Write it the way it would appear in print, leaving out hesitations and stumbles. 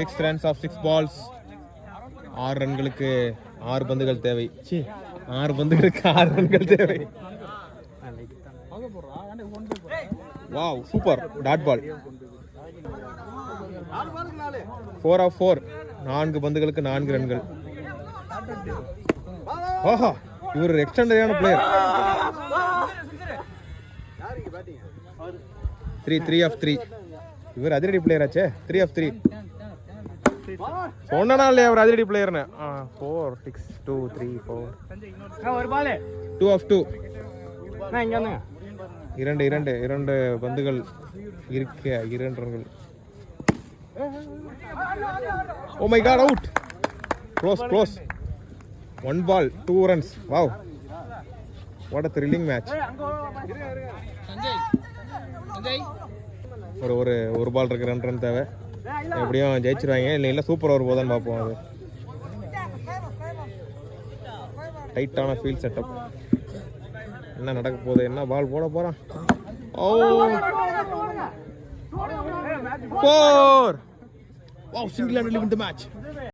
6 runs of 6 balls. 6 ரன்களுக்கு 6 பந்துகள் தேவை. 6 பந்துகளுக்கு 6 ரன்கள் தேவை. Wow, super dot ball. 4 of 4. 4 பந்துகளுக்கு 4 ரன்கள். ஆஹா, இவர் ஒரு எக்ஸ்டெண்டரான பிளேயர். 3 of 3. இவர் அதிரடி பிளேயர் ஆச்சே. 3 of 3. சொன்னா இல்லையா அவர் அதிரடி பிளேயர்னு. 4 6 2 3 4 ஒரு பால். 2 of 2. இங்க வந்துங்க. இரண்டு பந்துகள் இருக்க 2 ரன்கள். Oh my God, out. Close. 1 ball 2 runs. Wow, what a thrilling match. ஒரு பால் இருக்கு, 2 ரன் தேவை. எப்படியும் ஜெயிச்சிருவாங்க. இல்லை சூப்பர் ஓவர் போதான்னு பார்ப்போம். அது டைட்டான ஃபீல்ட் செட்டப். என்ன நடக்க போகுது, என்ன பால் போட போறான். ஓ 4. Wow, single-handedly win the match.